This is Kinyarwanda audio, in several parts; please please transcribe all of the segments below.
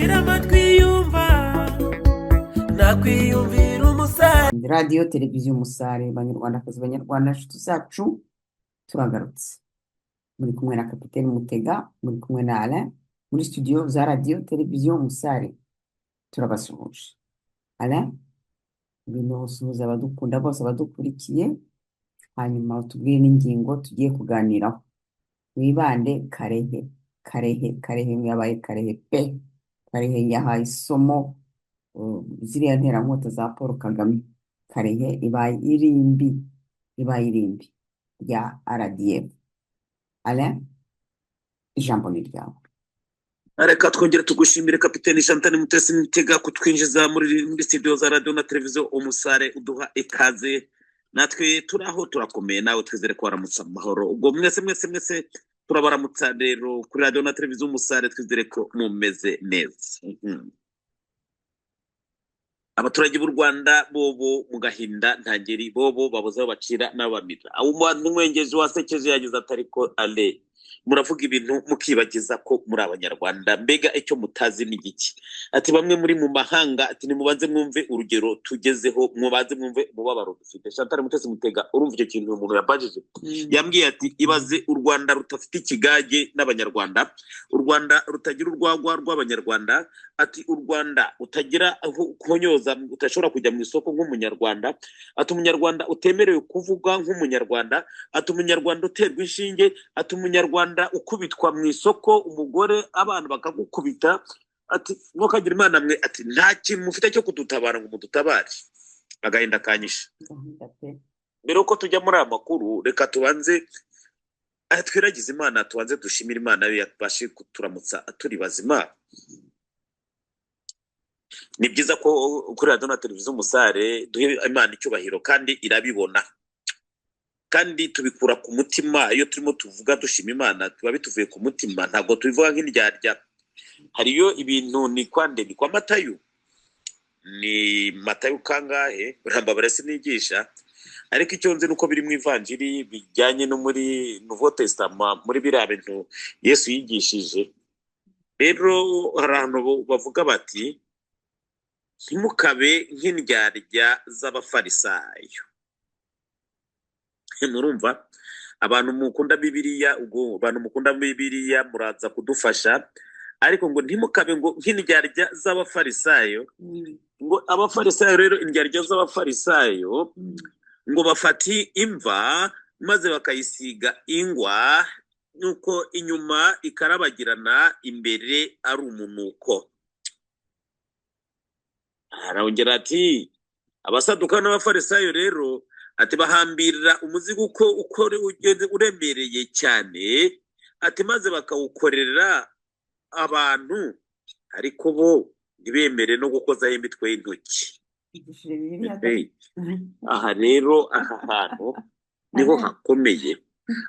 ntagira amatwi yumva nakwiyumvira umusare. radiyo televiziyo umusare, banyarwandakazi banyarwanda inshuti zacu, turagarutse. Muri kumwe na kapiteni Mutega, muri kumwe na Alain muri studio za radiyo televiziyo umusare. Turabasuhuje. Alain, ngwino usuhuza abadukunda bose badukurikiye, hanyuma utubwire n'ingingo tugiye kuganiraho. Wibande Karehe. Karehe yabaye Karehe pe. Karehe yahaye isomo ziriya nterankota za Paul Kagame. Karehe ibaye irimbi ya RDF. Alain, ijambo ni ryawe. Reka twongere tugushimire kapiteni Chantal Mutesi Mutega kutwinjiza muri studio za radio na televiziyo umusare, uduha ikaze. Natwe turaho turakomeye, nawe twizere ko waramutse amahoro. Ubwo mwese turabaramutsa rero kuri radio na televiziyo umusare, twizere ko mumeze neza. Abaturage b'u Rwanda bobo mu gahinda ntangeri, bobo babuze bacira n'abamira. Abo bantu mwengeje wasekeje yagize atariko ale muravuga ibintu mukibagiza ko muri abanyarwanda, mbega icyo mutazi ni giki? Ati bamwe muri mu mahanga, ati nimubanze mwumve urugero tugezeho, mubanze mwumve umubabaro dufite. Chantal Mutesi Mutega, urumva icyo kintu umuntu yabajije? Yambwiye ati ibaze u Rwanda rutafite ikigage n'abanyarwanda, u Rwanda rutagira urwagwa rw'abanyarwanda, ati u Rwanda utagira konyoza, utashobora kujya mu isoko nk'umunyarwanda, ati umunyarwanda utemerewe kuvuga nk'umunyarwanda, ati umunyarwanda uterwa inshinge, ati umunyarwanda ukubitwa mu isoko, umugore abantu bakagukubita, ati mwokagira imana mwe, ati nta kintu mufite cyo kudutabara ngo mudutabare. Agahinda kanyisha. Mbere uko tujya muri aya makuru, reka tubanze twiragize Imana, tubanze dushimira Imana yo yabashe kuturamutsa turi bazima. Ni byiza ko kuri radio na televiziyo umusare duhe Imana icyubahiro, kandi irabibona, kandi tubikura ku mutima. Iyo turimo tuvuga dushima Imana, tuba bituvuye ku mutima, ntabwo tubivuga nk'indyarya. Hariyo ibintu ni kwa Matayo, ni Matayo kangahe urambabara sinigisha, ariko icyo nzi nuko biri mu ivanjiri bijyanye no muri Nouveau Testament, muri biriya bintu Yesu yigishije. Rero abantu bavuga bati ntimukabe nk'indyarya z'abafarisayo. Murumva abantu mukunda Bibiliya, ubwo abantu mukunda Bibiliya muraza kudufasha, ariko ngo ntimukabe ngo nk'indyarya z'abafarisayo. Ngo abafarisayo rero, indyarya z'abafarisayo ngo bafati imva maze bakayisiga ingwa, nuko inyuma ikarabagirana, imbere ari umunuko. Arongera ati abasaduka n'abafarisayo rero, ati bahambirira umuzigo uko ugeze uremereye cyane, ati maze bakawukorera abantu, ariko bo ntibemere no gukozaho imitwe y'intoki. Aha rero, aha hantu niho hakomeye.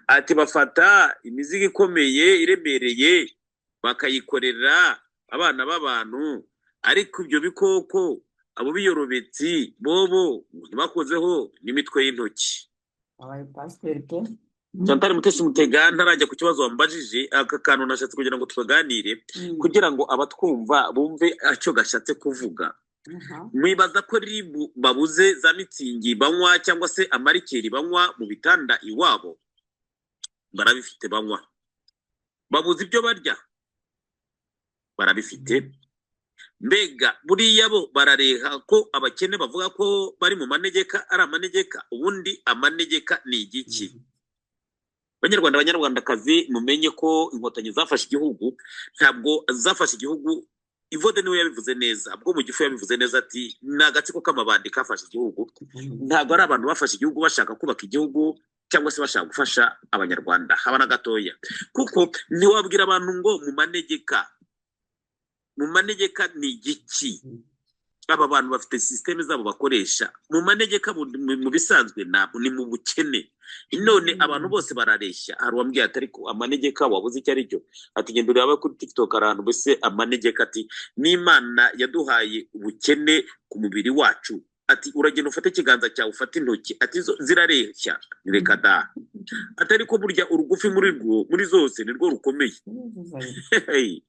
Ati bafata imizigo ikomeye iremereye bakayikorera abana b'abantu, ariko ibyo bikoko, abo biyorobetsi bobo ntibakozeho n'imitwe y'intoki. Chantal Mutesi Mutega, ntarajya ku kibazo wambajije, aka kantu nashatse kugira ngo tukaganire, kugira ngo abatwumva bumve icyo gashatse kuvuga. Mwibaza ko ribu babuze za mitsingi banywa, cyangwa se amarikeri banywa mu bitanda iwabo? Barabifite banywa. Babuze ibyo barya? Barabifite. Mbega buriya bo barareha ko abakene bavuga ko bari mu manegeka ari amanegeka? Ubundi amanegeka ni igiki? Banyarwandakazi, mumenye ko inkotanyi zafashe igihugu, ntabwo zafashe igihugu. Ivode niwe yabivuze neza, bwo mu gifu yabivuze neza, ati ni agatsiko k'amabandi kafashe igihugu. Ntabwo ari abantu bafashe igihugu bashaka kubaka igihugu, cyangwa se bashaka gufasha abanyarwanda, haba na gatoya. Kuko ntiwabwira abantu ngo mu manegeka ni igiki? Aba bantu bafite systeme zabo bakoresha. Mu manegeka mu bisanzwe ni mu bukene. None abantu bose barareshya. Hari uwambwiye ati ariko amanegeka wabuze icyo ari cyo? Ati genda urebe kuri TikTok arantu bese amanegeka, ati n'Imana yaduhaye ubukene ku mubiri wacu. Ati uragenda ufate ikiganza cyawe, ufate intoki, ati zirareshya. Reka da, atari ko burya urugufi muri zose nirwo rukomeye. Hey.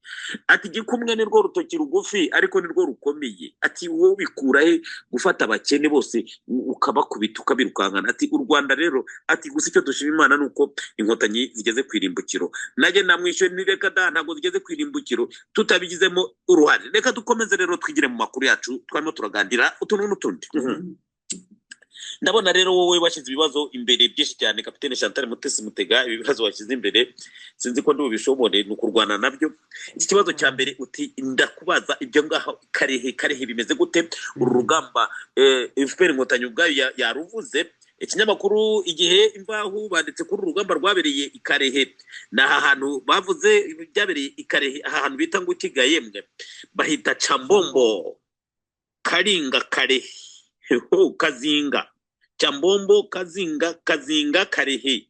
Ati gikumwe nirwo rutoki rugufi ariko nirwo rukomeye. Ati wowe bikura he gufata abakene bose ukabakubita ukabirukankana. Ati u Rwanda rero ati gusa icyo dushima Imana nuko inkotanyi zigeze kwirimbukiro. Naje namwishyuye ni reka da ntago zigeze kwirimbukiro tutabigizemo uruhare. Reka dukomeze rero twigire mu makuru yacu twarimo turagandira utuntu n'utundi. Ndabona rero wowe washyize ibibazo imbere byinshi cyane Kapiteni Chantal Mutesi Mutega, ibibazo washyize imbere sinzi ko ndubishobore nukurwana nabyo. Iki kibazo cya mbere uti ndakubaza ibyo ngaho karehe bimeze gute uru rugamba FPR inkotanyi ubwayo yaruvuze. Ikinyamakuru Igihe Imvaho banditse kuri urugamba rwabereye Ikarehe naha hantu bavuze byabereye Ikarehe aha hantu bita ngo Kigayemwe bahita Chambombo Karinga Karehe Kazinga Chambombo Kazinga Karehe.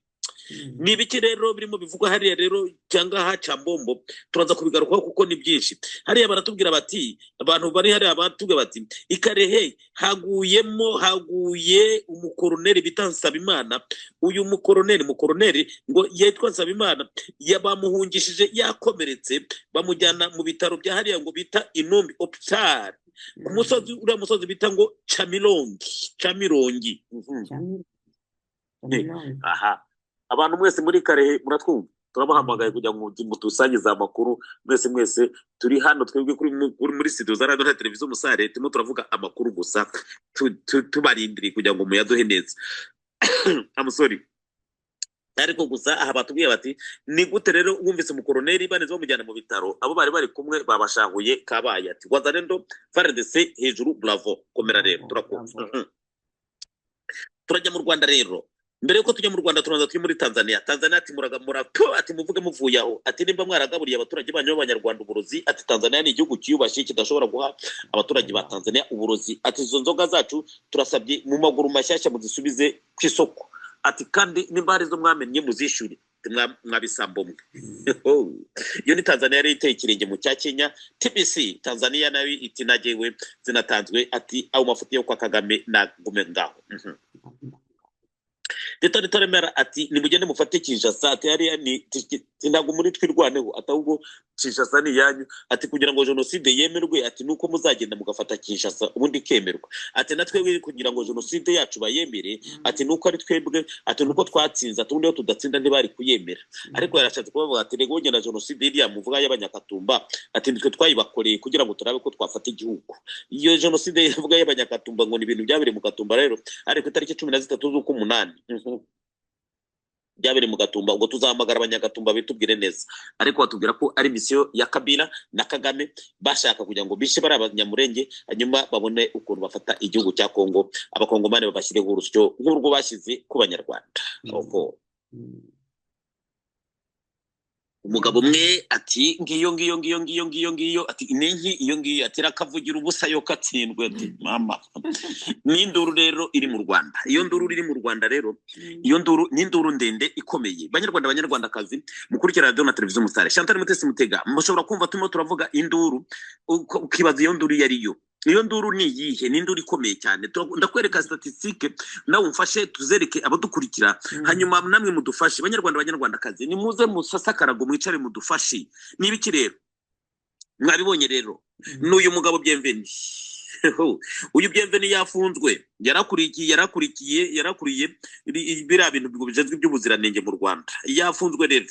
Ni biki rero birimo bivugwa hariya rero cyangwa ha Chambombo turaza kubigarukaho kuko ni byinshi. Hariya baratubwira bati abantu bari hariya batubwira bati Ikarehe haguye umukoroneri bita Nsabimana. Uyu mukoroneri ngo yitwa Nsabimana yabamuhungishije yakomeretse bamujyana mu bitaro bya hariya ngo bita Inombi Hospital. Umusozi bita ngo Chamirongi. Aha. Abantu mwese muri Karehe muratwumva turabahamagaye kugira ngo mutusangize amakuru mwese turi hano twebwe kuri muri studio za radio na televiziyo Musare turimo turavuga amakuru gusa tubarindiriye kugira ngo muyaduhe neza. I'm sorry. Ariko gusa aha batubwiye bati ni gute rero wumvise umukoroneri baneze bamujyana mu bitaro abo bari kumwe babashanguye kabaye ati Wazalendo FARDC hejuru bravo komera rero turakumva. Turajya mu Rwanda rero. Mbere yuko tujya mu Rwanda turanza turi muri Tanzania ati muragamura ati muvuge muvuye aho ati nimba mwaragaburiye abaturage banyu b'Abanyarwanda uburozi ati Tanzania ni igihugu kiyubashye kidashobora guha abaturage ba Tanzania uburozi ati izo nzoga zacu turasabye mu maguru mashyashya muzisubize ku isoko ati kandi nimba ari zo mwamenye muzishyure mwabisambo mwe. Iyo ni Tanzania yari iteye ikirenge mu cya Kenya. TBC Tanzania nayo iti nagewe zinatanzwe ati aho mafuti yo kwa Kagame na gume ngaho. Detoremera ati nimugende mufate Kinshasa ati hariya ni ntago muri twirwaneho atahubwo Kinshasa ni yanyu ati kugira ngo genocide yemerwe ati nuko muzagenda mugafata Kinshasa ubundi kemerwa ati natwe kugira ngo genocide yacu bayemere ati nuko ari twebwe ati nuko twatsinze ati ubundi tudatsinda ntibari kuyemera. Ariko yarashatse kubavuga ati rego ngena genocide iriya muvuga y'Abanyakatumba ati nitwe twayibakoreye kugira ngo turabe ko twafata igihugu. Iyo genocide yavuga y'Abanyakatumba ngo ni ibintu byabereye mu Gatumba rero ariko itariki 13 z'ukumunani byabere mu Gatumba ngo tuzahamagara Abanyagatumba bitubwire neza. Ariko batubwira ko ari misiyo ya Kabila na Kagame bashaka kugira ngo bishe bari Abanyamurenge hanyuma babone ukuntu bafata igihugu cya Kongo abakongomane babashyireho urusyo nk'urwo bashyize ku Banyarwanda. Umugabo mwe ati ngiyo ati inenki iyo ngiyo ati rakavugira ubusa yo katsindwe ati mama. N'induru rero iri mu Rwanda. Iyo nduru iri mu Rwanda rero iyo nduru n'induru ndende ikomeye. Banyarwandakazi mukurikira radio na televiziyo Musare. Chantal Mutesi Mutega mushobora kumva turimo turavuga induru ukibaza iyo nduru yariyo. Iyo nduru ni yihe ni nduru ikomeye cyane. Ndakwereka statistique nawe umfashe tuzereke abadukurikira hanyuma namwe mudufashe Banyarwandakazi ni muze musasakarago mwicare mudufashe. Nibiki rero mwabibonye rero n'uyu mugabo Bienveni. Uyu Bienveni yafunzwe yarakuriye bira bintu bijejwe by'ubuziranenge mu Rwanda. Yafunzwe rero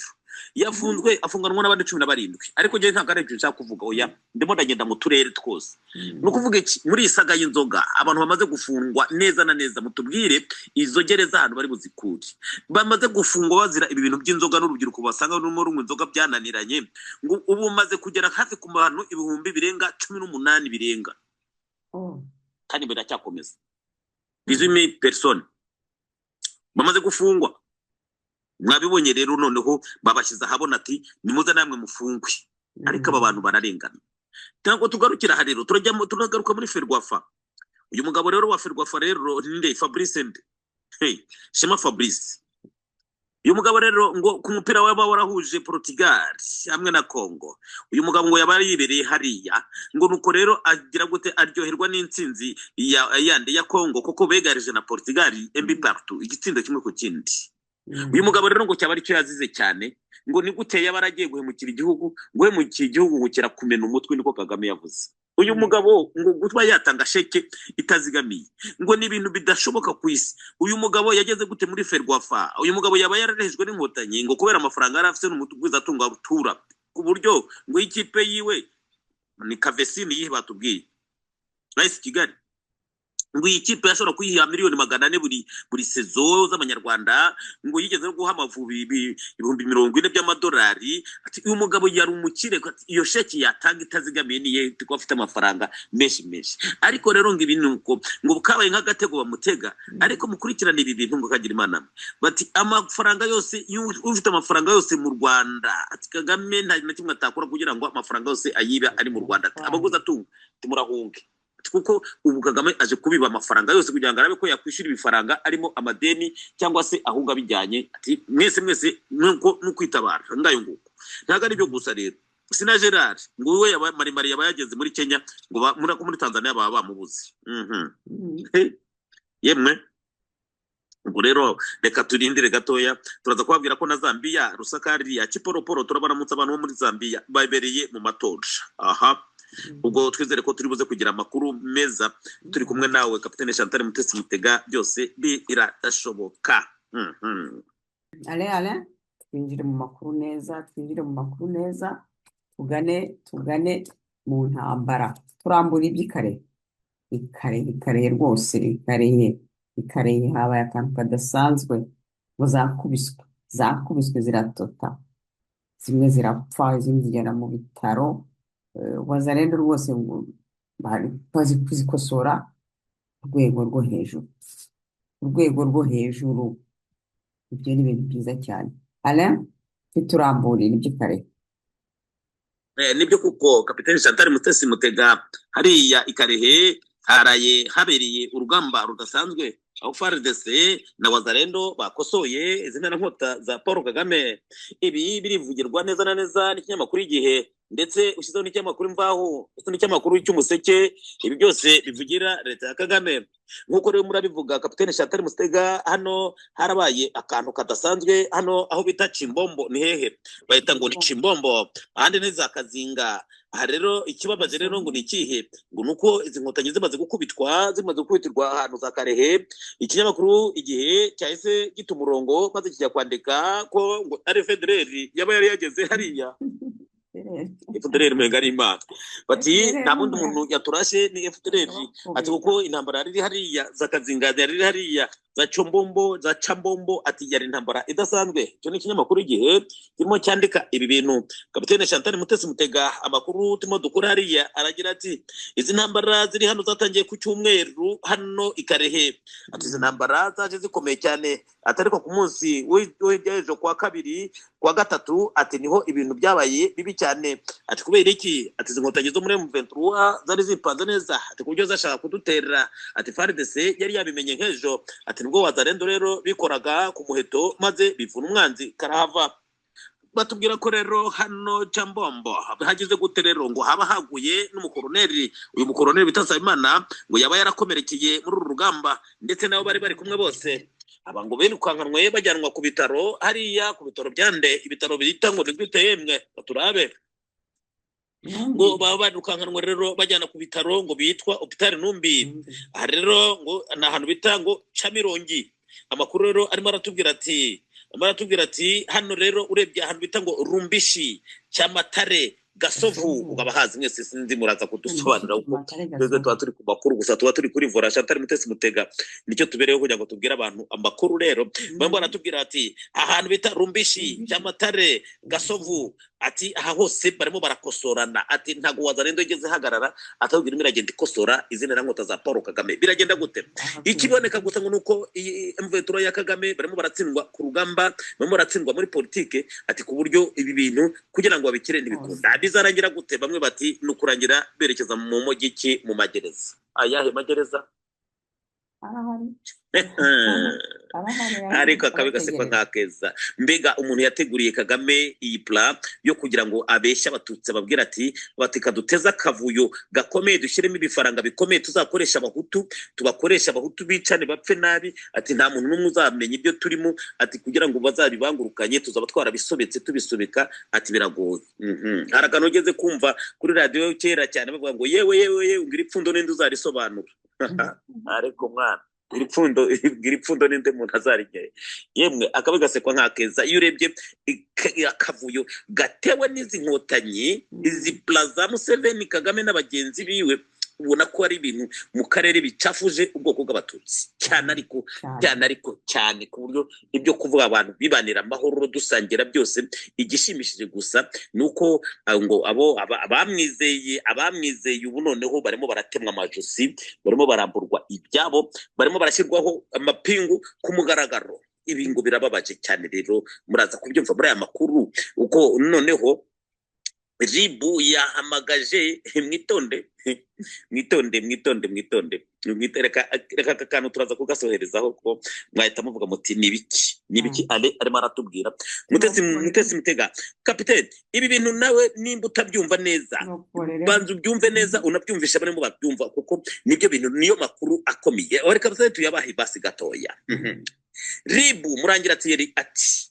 afunganwa n'abandi 17 ariko je nta garebye nshaka kuvuga oya ndimo ndagenda mu turere twose. No kuvuga iki muri isaga y'inzoga abantu bamaze gufungwa neza na neza mutubwire izo gereza ahantu bari buzikuri bamaze gufungwa bazira ibi bintu by'inzoga n'urubyiruko basanga n'umwe rumwe inzoga byananiranye ngo ubu maze kugera hafi ku bantu 1000 birenga 18 birenga kandi biracyakomeza 18000 personnes bamaze gufungwa. Mwabibonye rero noneho babashiza habona ati nimuze namwe mufungwe ariko aba bantu bararengana. Tango tugarukira harero turagaruka muri Ferwafa. Uyu mugabo rero wa Ferwafa rero ninde Fabrice nde Shema Fabrice. Uyu mugabo rero ngo ku mupira waba warahuje Portugal hamwe na Congo. Uyu mugabo ngo yabari yibereye hariya ngo nuko rero agira gute aryoherwa n'intsinzi ya Congo kuko begarije na Portugal MB partout igitsindo kimwe ku kindi. uyu mugabo rero ngo cyaba ari cyo yazize cyane, ngo ni gute yaba aragiye guhemukira igihugu, ngo hemukiye igihugu ngo kirakumena umutwe, niko Kagame yavuze. Uyu mugabo ngo kuba yatanga sheke itazigamiye ngo ni ibintu bidashoboka ku isi. Uyu mugabo yageze gute muri Ferwafa? Uyu mugabo yaba yararehejwe n'inkotanyi ngo kubera amafaranga yari afite n'umutugwiza atunga atura, ku buryo ngo ikipe yiwe ni Kavesini yihe batubwiye Rice Kigali, ngo iyi kipe yashobora kuyiha miliyoni 400 buri sezo z'abanyarwanda, ngo yigeze no guha Amavubi ibihumbi 40 by'amadolari. Ati uyu mugabo yari umukire, iyo sheki yatanga itazigamiye niye tiko afite amafaranga menshi. Ariko rero ngo ibintu ngo kabaye nk'agatego bamutega, ariko mukurikirana ibi bintu ngo kagira Imana bati amafaranga yose ufite amafaranga yose mu Rwanda, ati Kagame nta na kimwe atakora kugira ngo amafaranga yose ayiba ari mu Rwanda. Abaguza atunga timurahunge, kuko ubu Kagame aje kubiba amafaranga yose kugira ngo arabe ko yakwishyura ibifaranga arimo amadeni cyangwa se ahunga bijyanye. Ati mwese nuko nukwitabara ngayo nguko. Ntago ari byo gusa rero, Sina Gerard ngo we Marimari yaba yageze muri Kenya, ngo muri Tanzania baba bamubuze. Yemwe ubwo rero reka turindire gatoya, turaza kubabwira ko na Zambia Rusakari ya Chiporoporo turabaramutsa abantu bo muri Zambia babereye mu matoja. Ubwo twizere ko turi buze kugira amakuru meza, turi kumwe nawe Kapitene Chantal Mutesi Mutega, byose birashoboka. Ale twinjire mu makuru neza, tugane mu ntambara, turambura iby'ikare ikare rwose, ikare habaye akantu kadasanzwe, ngo zakubiswe ziratota, zimwe zirapfa, izindi zigera mu bitaro. Wazalendo rwose ngo bazi kuzikosora urwego rwo hejuru. Ibyo ni ibintu byiza cyane. Alain, turamburira iby'ikare. Nibyo kuko Kapiteni Chantal Mutesi Mutega hariya ikarehe haraye habereye urugamba rudasanzwe, aho FARDC na Wazalendo bakosoye izina nkota za Paul Kagame. Ibi birivugirwa neza na neza n'ikinyamakuru Igihe, ndetse ushyizeho n'ikinyamakuru Imvaho, n'ikinyamakuru cy'Umuseke. Ibi byose bivugira leta ya Kagame. Nkuko rero murabivuga Kapiteni Chantal Mutega, hano harabaye akantu kadasanzwe hano aho bita Chimbombo. Ni hehe bahita ngo ni Chimbombo, ahandi neza Kazinga. Aha rero ikibabaje rero ngo ni ikihe, ngo nuko izi nkotanyi zimaze gukubitirwa ahantu za Karehe. Ikinyamakuru Igihe cyahise gita umurongo maze kijya kwandika ko ngo ari Federeri yaba yari yageze hariya. FDLR mengari Imana bati nta mundi muntu yaturashe ni FDLR. Ati kuko intambara yari hariya za Kazinga, yari hariya za Chambombo, ati yari intambara idasanzwe. Cyo ni ikinyamakuru Igihe kirimo cyandika ibi bintu. Kapitene Chantal Mutesi Mutega amakuru timo dukora hariya aragira ati izi ntambara ziri hano zatangiye ku cyumweru hano Ikarehe. Ati izi ntambara zaje zikomeye cyane, atariko ku munsi w'ejo kwa kabiri kwa gatatu, ati niho ibintu byabaye bibi cyane. Ati kubera iki? Ati zinkotanyi zo muri M23 zari zipanze neza, ati kubyo zashaka kudutera. Ati FARDC yari yabimenye nk'ejo, ati nibwo Wazalendo rero bikoraga ku muheto maze bivuna umwanzi karahava. Batubwira ko rero hano Chambombo hagize gute rero, ngo haba haguye n'umukoroneri. Uyu mukoroneri bita Imana ngo yaba yarakomerekeye muri uru rugamba, ndetse nabo bari kumwe bose. Abango birukankanwe bajyanwa ku bitaro hariya, ku bitaro byande, ibitaro bita ngo nigute yemwe baturabe, ngo baba birukankanwe rero bajyana ku bitaro ngo bitwa Hopital Numbi. Aha rero ngo na hantu bita ngo Chamirongi. Amakuru rero arimo aratubwira ati hano rero urebye ahantu bita ngo Rumbishi, Cyamatare, Gasovu, ugabahazi mwese sinzi muraza kudusobanura uko twese tuba turi ku makuru gusa, tuba turi kuri Vora Chantal Mutesi Mutega, nicyo tubereyeho kugira ngo tubwire abantu amakuru. Rero bamwe baratubwira ati ahantu bita Rumbishi, Cyamatare, Gasovu, ati aha hose barimo barakosorana. Ati ntago Wazalendo igeze hagarara, atawugira imiragenda ikosora izina nkota za Paul Kagame. Biragenda gute? Ikiboneka gusa ngo nuko iyi M23 ya Kagame barimo baratsindwa ku rugamba, barimo baratsindwa muri politike. Ati ku buryo ibi bintu kugira ngo babikire ntibikunda. Bizarangira gute? Bamwe bati nukurangira berekeza mu mujyi mu magereza. Ayahe magereza? arahari arahari ariko akabi gasekwa arategereje. nk'akeza. Mbega umuntu yateguriye Kagame iyi plan yo kugira ngo abeshye abatutsi ababwira ati kaduteze akavuyo gakomeye, dushyiremo ibifaranga bikomeye, tuzakoresha abahutu, tubakoresha abahutu bicane bapfe nabi, ati nta muntu n'umwe uzamenya ibyo turimo, ati kugira ngo bazabibangurukanye tuzaba twarabisobetse tubisobeka, ati biragoye. Hari akantu ugeze kumva kuri radiyo kera cyane bavuga ngo yewe ngira ipfundo ninde uzarisobanura. Ariko mwana iri pfundo ninde muntu azarigeye. Yemwe akabi gasekwa nk'akeza. Iyo urebye akavuyo gatewe n'izi nkotanyi, izi plaza Museveni, Kagame n'abagenzi biwe, ubona ko ari ibintu mu karere bicafuje ubwoko bw'abatutsi cyane ku buryo ibyo kuvuga abantu bibanira amahoro dusangira byose. Igishimishije gusa nuko ngo abamwizeye ubu noneho barimo baratemwa amajosi, barimo baramburwa ibyabo, barimo barashyirwaho amapingu ku mugaragaro. Ibi ngo birababaje cyane. Rero muraza kubyumva muri aya makuru uko noneho Ribu yahamagaje mwitonde reka aka kantu turaza kugasoherezaho ko mwahita muvuga muti nibiki arimo aratubwira. Mutesi Mutega, kapiteni, ibi bintu nawe nimba utabyumva neza banza ubyumve neza, unabyumvisha barimo babyumva, kuko nibyo bintu, niyo makuru akomeye. Reka bose tuyabahe basi gatoya. Ribu Murangira Thierry ati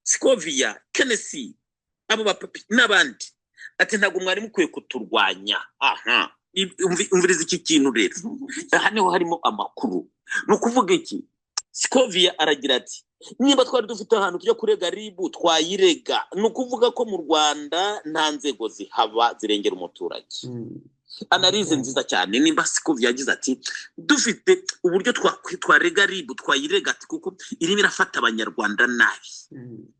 Scovia, Kennedy, abo bapapi n'abandi, ati ntabwo mwari mukwiye kuturwanya. Umviriza iki kintu rero, hano harimo amakuru. Ni ukuvuga iki? Scovia aragira ati niba twari dufite ahantu tujya kurega Ribu twayirega. Ni ukuvuga ko mu Rwanda nta nzego zihaba zirengera umuturage. Analize nziza cyane. Nimba Scovia yagize ati dufite uburyo twarega Ribu twayirega, ati kuko irimo irafata abanyarwanda nabi.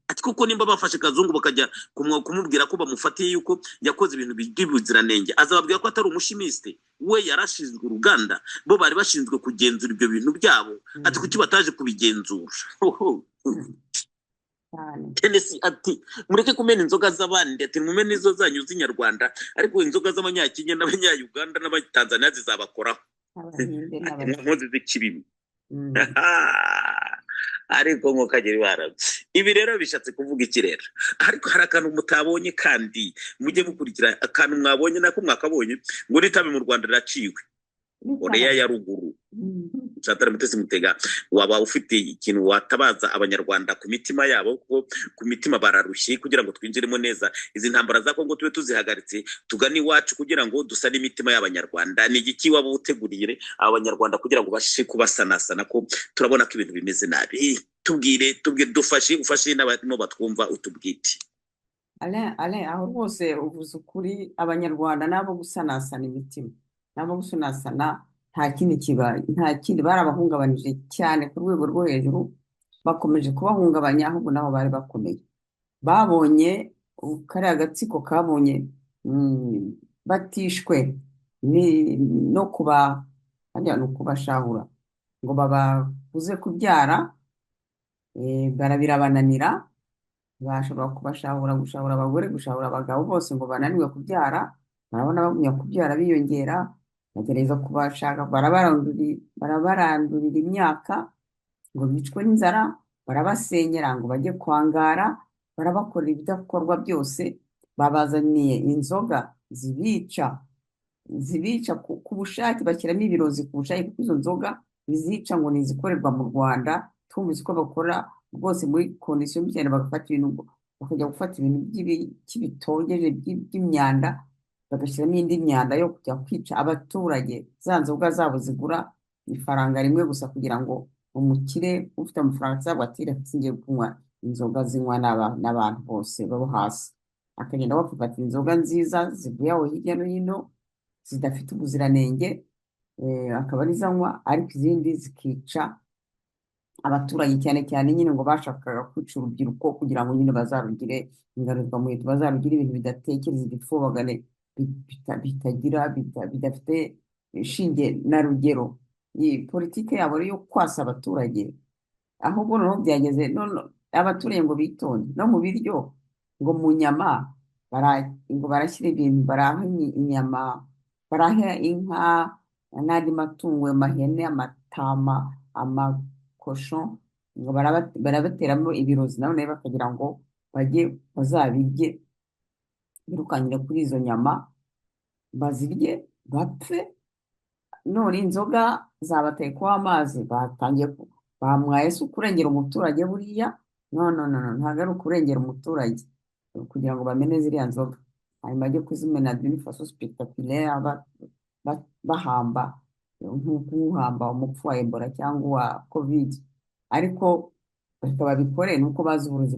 Ati kuko nimba bafashe Kazungu bakajya kumubwira ko bamufatiye yuko yakoze ibintu by'ubuziranenge, azababwira ko atari umushimiste. We yarashinzwe uruganda, bo bari bashinzwe kugenzura ibyo bintu byabo. Ati kuki bataje kubigenzura? Kennedy ati mureke kumena inzoga z'abandi, ati mumene izo zanyu z'inyarwanda, ariko inzoga z'abanyakenya n'abanyayuganda n'abatanzania zizabakoraho. Inkozi z'ikibibi. Ariko ngo kageri barabye. Ibi rero bishatse kuvuga iki rero? Ariko hari akantu mutabonye, kandi mujye mukurikira akantu mwabonye nako mwakabonye, ngo n'itabi mu Rwanda riraciwe. Koreya ya ruguru. Satara Mutesi Mutega, waba ufite ikintu watabaza abanyarwanda ku mitima yabo, kuko ku mitima bararushye, kugira ngo twinjiremo neza izi ntambara za Kongo tube tuzihagaritse, tugane iwacu kugira ngo dusane imitima y'abanyarwanda. Ni igiki waba utegurire abanyarwanda kugira ngo bashe kubasanasana ko turabona ko ibintu bimeze nabi? Tubwire ufashe n'abarimo batwumva, utubwite. Ale aho rwose uvuze ukuri. Abanyarwanda nabo gusanasana imitima, nabo gusanasana, nta kindi barabahungabanije cyane ku rwego rwo hejuru, bakomeje kubahungabanya, ahubwo nabo bari bakomeye. Babonye kariya agatsiko kabonye batishwe no kubashahura ngo bababuze kubyara, birabananira. Bashobora kubashahura, gushahura abagore, gushahura abagabo, bose ngo bananiwe kubyara. Barabona bagumya kubyara biyongera, bagereza kubashaka, barabarandurira imyaka ngo bicwe n'inzara, barabasenyera ngo bajye kwangara, barabakorera ibidakorwa byose. Babazaniye inzoga zibica ku bushake, bashyiramo ibirozi ku bushake, kuko izo nzoga bizica ngo nizikorerwa mu Rwanda. Twumvise ko bakora rwose muri kondisiyo mbi cyane, bakajya gufata ibintu by'ibitogeje by'imyanda, bagashyiramo indi myanda yo kujya kwica abaturage. Za nzoga zabo zigura ifaranga rimwe gusa, kugira ngo umukire ufite amafaranga zabo atire asingiye kunywa inzoga zinywa n'abantu bose babo hasi. Akagenda bafata inzoga nziza zivuye aho hirya no hino zidafite ubuziranenge, akaba ari zanywa, ariko izindi zikica abaturage, cyane cyane nyine ngo bashakaga kwica urubyiruko kugira ngo nyine bazarugire ingarukamuheto, bazarugire ibintu bidatekereza, ibifobagane bidafite shinge na rugero. Iyi politiki yabo yo kwasa abaturage, ahubwo noneho byageze abaturage ngo bitonde no mu biryo, ngo mu nyama ngo barashyira ibintu, baraha inyama, baraha inka n'andi matungo, amahene, amatama, amakosho, ngo barabateramo ibirozi none bakagira ngo bazabirye birukanyire kuri izo nyama bazirye bapfe. None inzoga zabateye kuba amazi bamwaye si ukurengera umuturage buriya. No, ntabwo ari ukurengera umuturage kugira ngo bamene ziriya nzoga hanyuma bajye kuzimena d'une façon spectaculaire bahamba nk'uhamba umupfu wa Ebola cyangwa uwa covid. Ariko reka babikore nuko bazi uburozi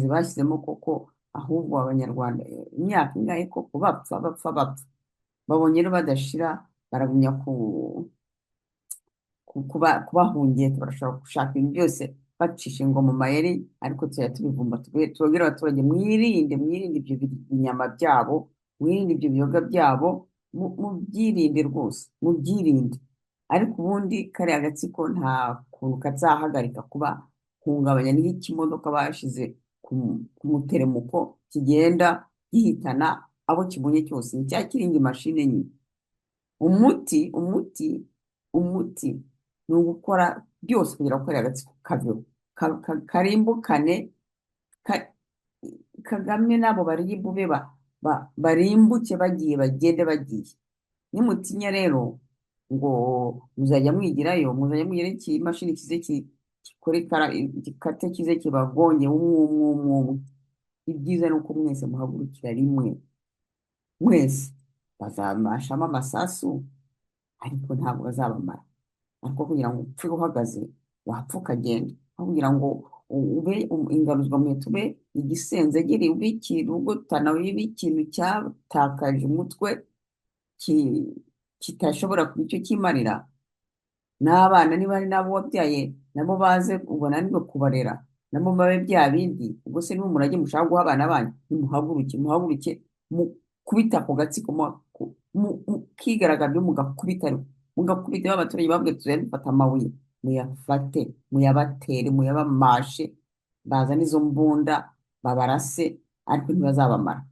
bashyizemo koko. Ahubwo abanyarwanda imyaka ingahe koko bapfa babonye rero badashira baragumya kubahungiye. Barashobora gushaka ibintu byose bacisha ngo mu mayeri, ariko tujya tubivumba tubabwira abaturage mwirinde ibyo binyama byabo, mwirinde ibyo biyoga byabo, mubyirinde rwose mubyirinde. Ariko ubundi kariya agatsiko nta kuntu kazahagarika kuba hungabanya n'ikimodoka bashize ku muteremuko kigenda gihitana abo kibonye cyose. Ni cya kiringi mashine nyine. Umuti ni ugukora byose kugira ngo kariya agatsiko kaveho karimbukane. Kagame n'abo baribu be barimbuke bagende bagiye. Nimutinya rero ngo muzajya mwigirayo, muzajya mwigira ikimashini kize gikore gikate kize kibagonge umwe. Ibyiza ni uko mwese muhagurukira rimwe, mwese bazamashamo amasasu ariko ntabwo bazabamara. ariko kugira ngo upfe uhagaze wapfa ukagenda, aho kugira ngo ube ingaruzwamuheto, ube igisenzegeri, ube ikirugutana, ube ikintu cyatakaje umutwe kitashobora kuba icyo kimarira. N'abana niba ari nabo wabyaye nabo baze ubona nibo kubarera nabo babe bya bindi. ubwo se niba umurage mushaka guha abana banyu, muhaguruke mukubita ku gatsiko, kigaragambye mugakubita abaturage babwiye tuzajya dufata amabuye, muyafate muyabatere muyabamashe, bazane izo mbunda babarase, ariko ntibazabamara.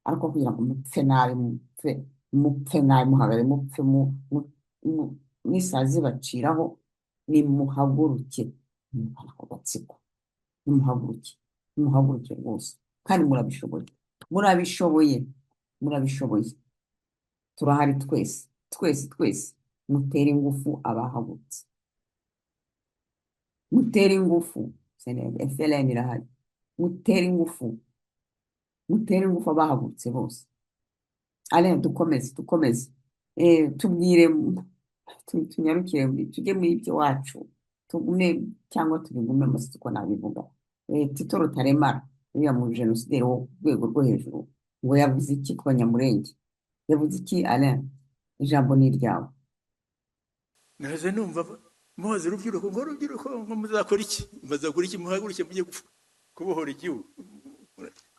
ariko kugira ngo mupfe nabi muhagaze mupfe n'isazi baciraho, nimuhaguruke muvana ku gatsiko, nimuhaguruke rwose, kandi murabishoboye. Turahari twese. Mutere ingufu abahagurutse, mutere ingufu. FLN irahari. mutere ingufu abahagurutse bose. dukomeze tubwire, tunyarukire tujye muri ibyo wacu, tugume cyangwa tubigume musi uko nabivuga. Tito Rutaremara uriya mu jenosideri wo ku rwego rwo hejuru ngo yavuze iki ku Banyamulenge? Yavuze iki? Alain, ijambo ni iryawe. naje numva muhoze urubyiruko ngo muzakora iki? Muhaguruke mujye kubohora igihugu.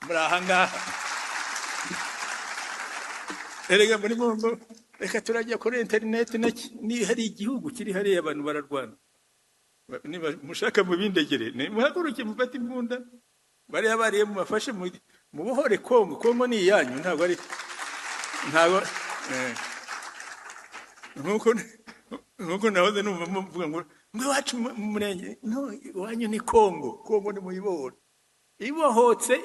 muri aha ngaha erega muri mumbo, reka turajya kuri internet ni hari igihugu kiri hariya abantu bararwana. niba mushaka mubindegere, muhaguruke mufate imbunda, bariya bariye mubafashe mubohore Kongo ni iyanyu, ntabwo nkuko nahoze numva muvuga ngo iwacu mu murenge, no, iwanyu ni Kongo ni muyibohora. Ibohotse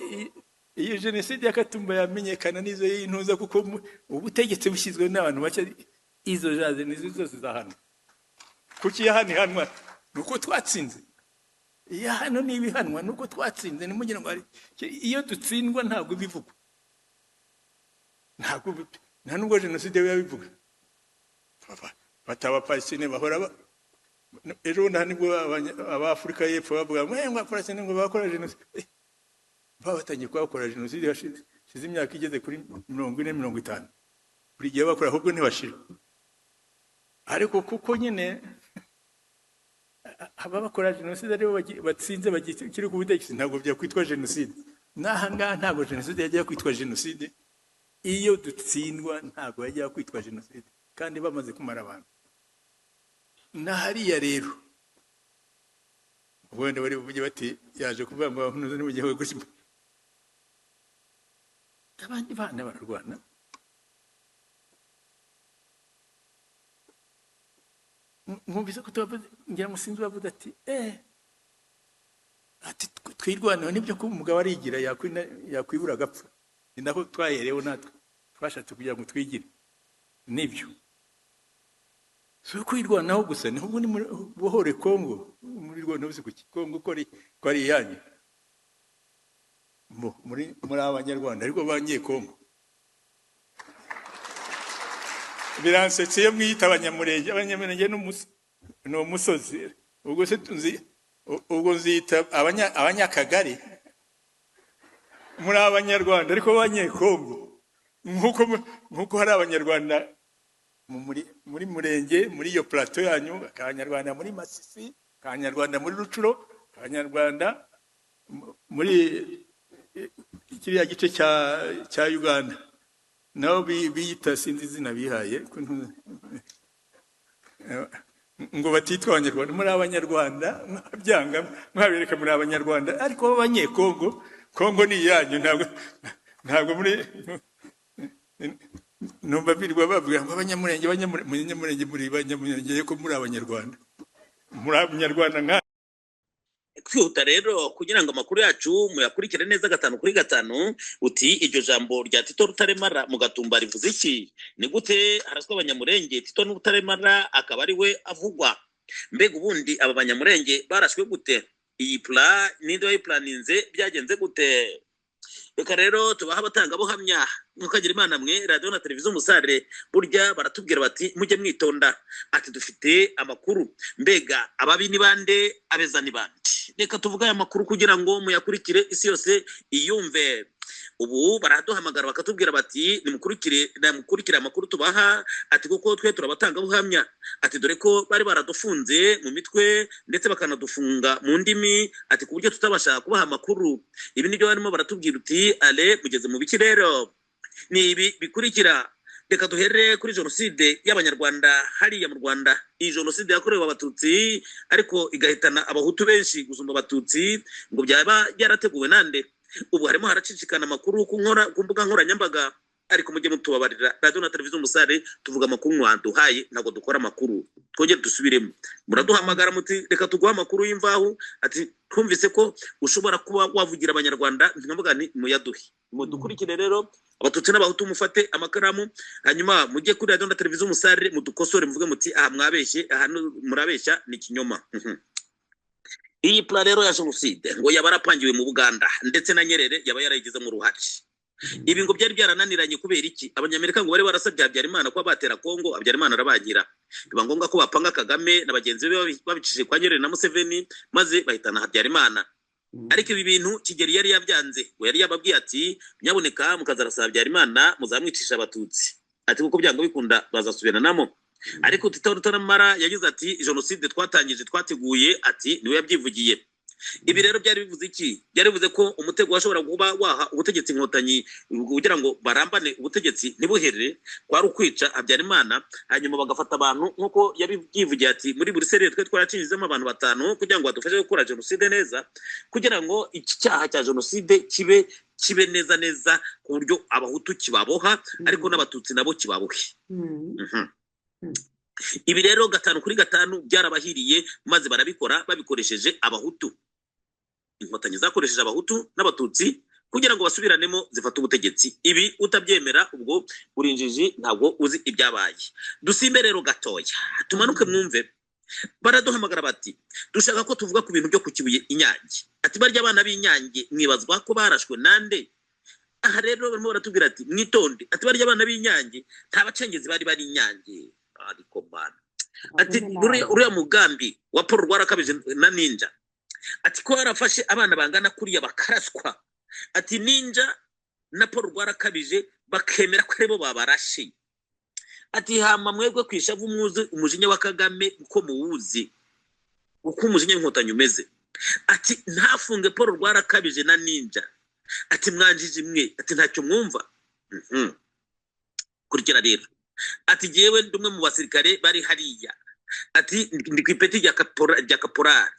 iyo jenoside y'Akatumba yamenyekana n'izo y'intuza, kuko ubutegetsi bushyizwe n'abantu bake, izo jaze nizo zose zahano. Kuki yahanihanwa? nuko twatsinze. iya hano ni ibihanwa nuko twatsinze. Nimugira ngo iyo dutsindwa ntabwo bivugwa, nta nubwo jenoside yabivuga. Bataba-Palestine bahora ejo nta nibwo Abafurika y'Epfo bavuga ngo Abafurika ngo bakora jenoside. Batangiye kubakora jenoside hashize imyaka igeze kuri 40-50. buri gihe bakora, ahubwo ntibashira. ariko kuko nyine abakora jenoside aribo batsinze kiri ku butegetsi, ntabwo byakwitwa jenoside. N'aha ngaha ntabwo jenoside yajya kwitwa jenoside. Iyo dutsindwa ntabwo yajya kwitwa jenoside, kandi bamaze kumara abantu. Na hariya rero ubundi bari buvuge bati yaje kuvuga ngo ntuze ni mu gihe gushya, abandi bana bararwana. mwumvise ko tubavuze ngira ngo sinzi bavuze ati ati twirwanaho nibyo ko umugabo arigira yakwibura agapfa ni nako twaherewe natwe twashatse kugira ngo twigire nibyo so kwirwanaho gusa ni ubwo ni bohore Kongo muri rwanda bose kuki Kongo ko ari yanyu muri abanyarwanda ariko banye Kongo biransetse yo mwita abanyamurenge no musozi ubwo se tunzi ubwo nzita abanyakagari muri abanyarwanda ariko banye Kongo nkuko hari abanyarwanda muri murenge muri iyo plateau yanyu abanyarwanda muri Masisi abanyarwanda muri Rucuro abanyarwanda muri kiriya gice cya Uganda nabo biyita sinzi izina bihaye ngo batitwa abanyarwanda muri abanyarwanda byanga mwabereka muri abanyarwanda ariko b'abanyekongo Kongo ni yanyu ntabwo muri numva birwa bavuga ngo abanyamurenge muri banyamurenge ko muri abanyarwanda nka kwihuta rero kugira ngo amakuru yacu muyakurikire neza 5 kuri 5 uti iryo jambo rya Tito Rutaremara mu Gatumba rivuze iki ni gute haraswa abanyamurenge Tito Rutaremara akaba ari we avugwa mbega ubundi aba banyamurenge barashwe gute iyi plan nindo yiplaninze byagenze gute reka rero tubaha abatanga buhamya mukagira Imana mwe radio na televiziyo Umusare burya baratubwira bati mujye mwitonda ati dufite amakuru mbega ababi ni bande abeza ni bande reka tuvuga aya makuru kugira ngo muyakurikire isi yose iyumve ubu baraduhamagara bakatubwira bati nimukurikire amakuru tubaha ati kuko twe turabatanga buhamya ati dore ko bari baradufunze mu mitwe ndetse bakanadufunga mu ndimi ati ku buryo tutabasha kubaha amakuru ibi nibyo barimo baratubwira uti ale mugeze mu biki rero ni ibi bikurikira reka duhere kuri jenoside y'abanyarwanda hariya mu Rwanda iyi jenoside yakorewe abatutsi ariko igahitana abahutu benshi gusumba abatutsi ngo byaba yarateguwe nande ubu harimo haracicikana amakuru ku mbuga nkoranyambaga ariko mujye mutubabarira radio na televiziyo Umusare tuvuga amakuru mwanduhaye ntago dukora amakuru twongere dusubiremo muraduhamagara muti reka tuguha amakuru y'imvaho ati twumvise ko ushobora kuba wavugira abanyarwanda nkavuga ni muyaduhe mudukurikire rero abatutsi n'abahutu mufate amakaramu hanyuma mujye kuri radio na televiziyo Umusare mudukosore muvuge muti aha mwabeshye aha murabeshya ni kinyoma iyi plan rero ya jenoside ngo yabarapangiwe mu Buganda ndetse na Nyerere yaba yarayigize mu ruhare ibi ngo byari byarananiranye kubera iki abanyamerika ngo bari barasabye Habyarimana ko batera Kongo Habyarimana arabagira biba ngombwa ko bapanga Kagame na bagenzi be babicishije kwa Nyerere na Museveni maze bahitana Habyarimana ariko ibi bintu Kigeli yari yabyanze ngo yari yababwiye ati nyaboneka mukazarasa Habyarimana muzamwicisha abatutsi ati kuko byanga bikunda bazasubiranamo ariko Tito Rutaremara yagize ati jenoside twatangije twateguye ati niwe yabyivugiye ibi rero byari bivuze iki byari bivuze ko umutego washobora kuba waha ubutegetsi inkotanyi kugira ngo barambane ubutegetsi ntibuherere kwari ukwica Habyarimana hanyuma bagafata abantu nkuko yabyivugiye ati muri Bruxelles twe twaracinjizemo abantu 5 kugira ngo badufashe gukora jenoside neza kugira ngo iki cyaha cya jenoside kibe neza ku buryo abahutu kibaboha ariko n'abatutsi nabo kibabohe ibi rero 5 kuri 5 byarabahiriye maze barabikora babikoresheje abahutu inkotanyi zakoresheje abahutu n'abatutsi kugira ngo basubiranemo zifata ubutegetsi ibi utabyemera ubwo urinjiji ntabwo uzi ibyabaye dusimbe rero gatoya tumanuke mwumve baraduhamagara bati dushaka ko tuvuga ku bintu byo kukibuye Inyange ati barya abana b'Inyange mwibazwa ko barashwe nande aha rero barimo baratubwira ati mwitonde ati barya abana b'Inyange nta bacengezi bari Inyange ariko bana ati uriya mugambi wa Paul Rwarakabije na Ninja ati ko yarafashe abana bangana kuriya bakaraswa ati Ninja na Paul Rwarakabije bakemera ko aribo babarashe ati hama mwebwe kwishavu umuzi umujinya wa Kagame uko muwuzi uko umujinya w'inkotanyi umeze ati ntafunge Paul Rwarakabije na Ninja ati mwanjije mwe ati ntacyo mwumva kurikira rero ati jewe ndumwe mu basirikare bari hariya ati ndi kwipeti rya kaporari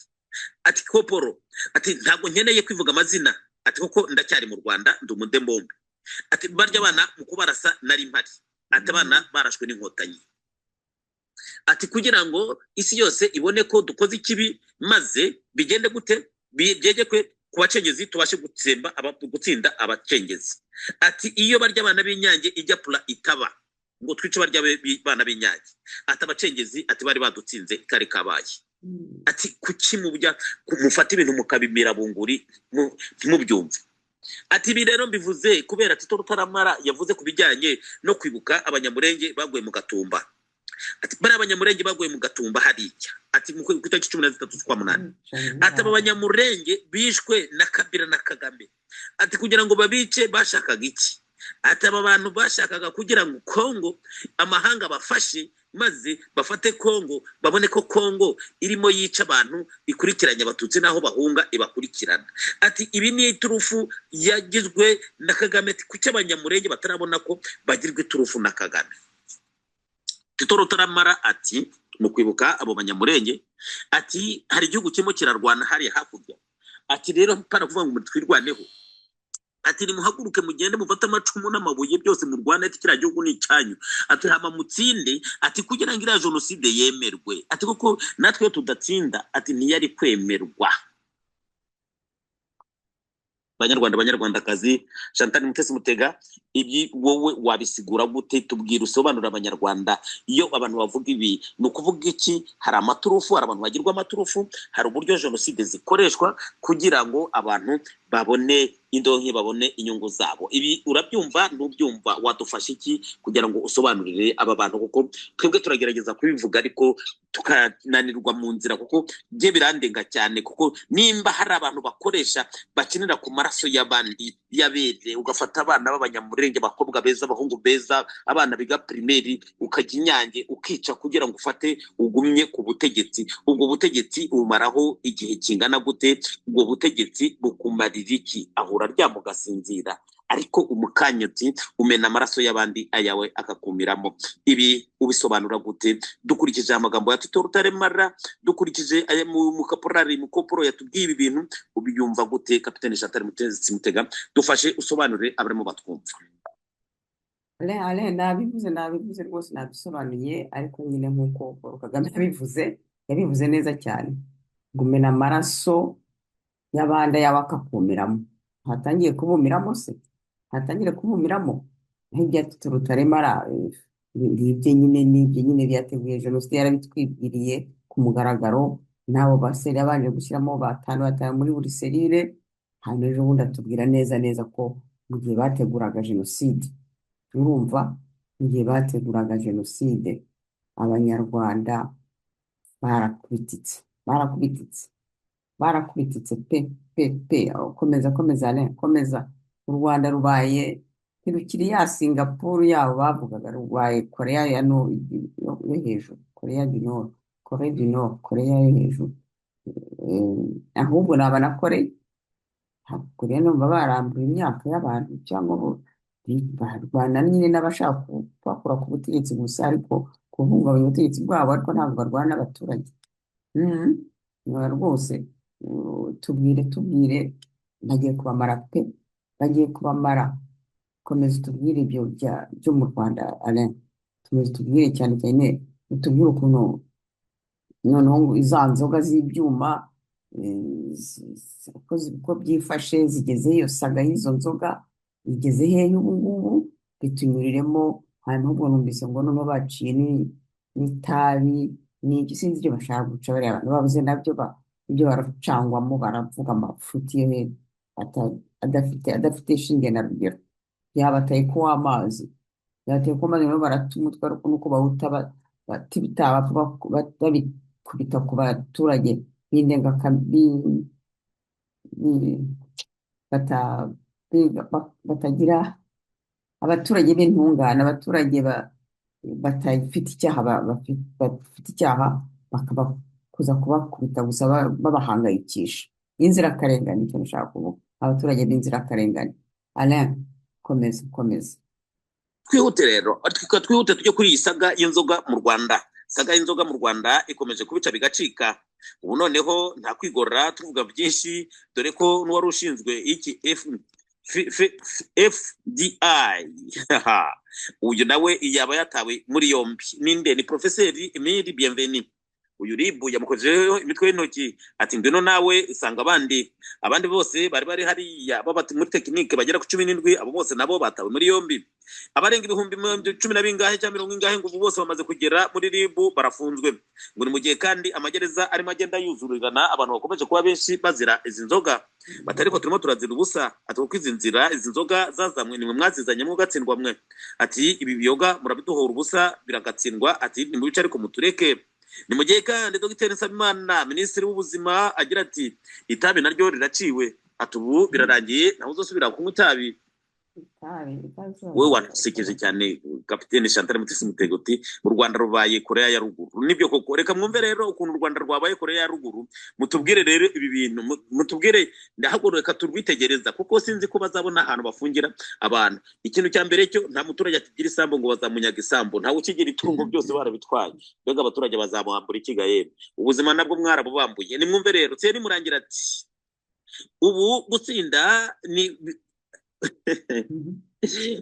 ati koporo ati ntabwo nkeneye kwivuga amazina ati kuko ndacyari mu Rwanda ndumude mbombe ati barya abana mu kubarasa nari mpari ati abana barashwe n'inkotanyi ati kugira ngo isi yose ibone ko dukoze ikibi maze bigende gute byegekwe ku bacengezi tubashe gutsinda abacengezi. Ati iyo barya abana b'inyange ijya pura itaba ngo twice barya abana b'inyange, ati abacengezi ati bari badutsinze kare kabaye. Ati kuki mufata ibintu mukabimira bunguri ntimubyumve. Ati ibi rero mbivuze kubera Tito Rutaramara yavuze ku bijyanye no kwibuka abanyamurenge baguye mu Gatumba. Ati bari abanyamurenge baguye mu Gatumba hariya, ati mu itariki 13 z'ukwa munani. Ati aba banyamurenge bishwe na Kabila na Kagame. Ati kugira ngo babice bashakaga iki? Ati aba bantu bashakaga kugira ngo Kongo amahanga bafashe maze bafate Kongo, babone ko Kongo irimo yica abantu ikurikiranya abatutsi naho bahunga ibakurikirana. Ati ibi ni iturufu yagizwe na Kagame. Kuki abanyamurenge batarabona ko bagirwe iturufu na Kagame? Tito Rutaramara ati mu kwibuka abo banyamurenge, ati hari igihugu kirimo kirarwana hari hakurya. Ati rero para kuvuga ngo twirwaneho, ati nimuhaguruke mugende mufata amacumu n'amabuye byose mu Rwanda, ati kira gihugu ni cyanyu. Ati hama mutsinde, ati kugira ngo ira genocide yemerwe. Ati kuko natwe tudatsinda ati ntiyari kwemerwa. Banyarwandakazi, Chantal Mutesi Mutega, ibi wowe wabisigura gute? Tubwira usobanura abanyarwanda iyo abantu bavuga ibi no kuvuga iki? Hari amaturufu, hari abantu bagirwa amaturufu, hari uburyo genocide zikoreshwa kugira ngo abantu babone indonke, babone inyungu zabo. Ibi urabyumva n'ubyumva, wadufasha iki kugira ngo usobanurire aba bantu? Kuko twebwe turagerageza kubivuga ariko tukananirwa mu nzira, kuko bye birandenga cyane. Kuko nimba hari abantu bakoresha bakinira ku maraso y'abandi yabere, ugafata abana b'abanyamurenge, bakobwa beza, abahungu beza, abana biga primaire, ukajya inyange ukica kugira ngo ufate ugumye ku butegetsi. Ubwo butegetsi umaraho igihe kingana gute? Ubwo butegetsi bukumarira iki? Ahura ryamo gasinzira, ariko umukanyuti umena amaraso y'abandi ayawe akakumiramo. Ibi ubisobanura gute? Dukurikije amagambo ya Tito Rutaramara, dukurikije aya mu kaporari mu koporo yatubwiye ibi bintu, ubiyumva gute? Kapiteni Chantal Mutesi Mutega, dufashe usobanurire abarimo batwumva. Ale nabivuze rwose, nabisobanuye, ariko nyine nk'uko Paul Kagame yabivuze neza cyane. Gumena amaraso y'abandi yawe akakumiramo. Hatangiye kubumiramo se? Hatangire kubumiramo? Nk'ibya Tito Rutaramara n'ibyo nyine byateguye jenoside, yarabitwibwiriye ku mugaragaro. Nabo baseri abanje gushyiramo batanu muri buri serire, hanyuma ejo bundi atubwira neza ko mu gihe bateguraga jenoside, urumva, mu gihe bateguraga jenoside abanyarwanda barakubititse pe. Komeza Alain, komeza. U Rwanda rubaye ntirukiri ya Singapore yabo bavugaga, rubaye Korea yo hejuru, Korea du Nord, Korea yo hejuru. Ahubwo nabana Korea numva barambuye imyaka y'abantu, cyangwa barwana nyine n'abashaka bakura ku butegetsi gusa, ariko kubungabanya ubutegetsi bwabo, ariko ntabwo barwana n'abaturage. Rwose tubwire, bagiye kubamara pe, bagiye kubamara. Komeza tubwire ibyo byo mu Rwanda Alain, komeza tubwire cyane cyane, tubwire ukuntu noneho iza nzoga z'ibyuma uko byifashe, zigeze iyo saga y'izo nzoga igeze hehe ubu ngubu, bitunyuriremo. Hanyuma ubwo numvise ngo noneho baciye n'itabi n'ibyo, sinzi ibyo bashaka guca bariya abantu, babuze nabyo ibyo baracangwamo, baravuga amafuti yo he adafite shinge na rugero. Yabataye ko amazi noneho barata umutwe, ariko nuko bawuta batibita babikubita ku baturage batagira abaturage b'intungane, abaturage batafite icyaha, bafite icyaha kuza kubakubita gusa babahangayikisha. Inzirakarengane, icyo nshaka kuvuga, abaturage b'inzirakarengane. Alain, komeza. Twihute rero, twihute tujye kuri iyi saga y'inzoga mu Rwanda. Saga y'inzoga mu Rwanda ikomeje kubica bigacika. Ubu noneho nta kwigorora tuvuga byinshi, dore ko n'uwari ushinzwe iki FDI. Uyu nawe yaba yatawe muri yombi. Ninde? Ni Profeseri Emile Bienvenu. Uyu ribu yamukojeho imitwe y'intoki ati ngwino nawe usanga abandi bose bari hariya babati muri tekinike bagera ku 17, abo bose nabo batawe muri yombi. Abarenga ibihumbi 10 na bingahe cyangwa 70 ingahe ngo bose bamaze kugera muri ribu barafunzwe. Ngo ni mu gihe kandi amagereza arimo agenda yuzurirana, abantu bakomeje kuba benshi bazira izi nzoga. Batariko turimo turazira ubusa, ati kuko izi nzoga zazamwe ni mwe mwazizanye mu gatsindwa mwe. Ati ibi biyoga murabiduhora ubusa biragatsindwa, ati ni mu bice ariko mutureke. Ni mu gihe kandi Dr Nsabimana Minisitiri w'Ubuzima agira ati itabi naryo riraciwe, ati ubu birarangiye naho uzosubira kunywa itabi. Wowe wanasekeje cyane Kapiteni Chantal Mutesi Mutega uti u Rwanda rubaye Korea ya ruguru. Nibyo koko, reka mwumve rero ukuntu u Rwanda rwabaye Korea ya ruguru. Mutubwire rero ibi bintu, mutubwire ndahagoro, reka turwitegereza kuko sinzi ko bazabona ahantu bafungira abantu. Ikintu cya mbere cyo nta muturage atigira isambu ngo bazamunyaga isambu, ntawe ukigira itungo byose barabitwaye. Mbega abaturage bazamuhambura ikigaye, ubuzima nabwo mwarabubambuye. Ni mwumve rero Thierry Murangira ati ubu gutsinda ni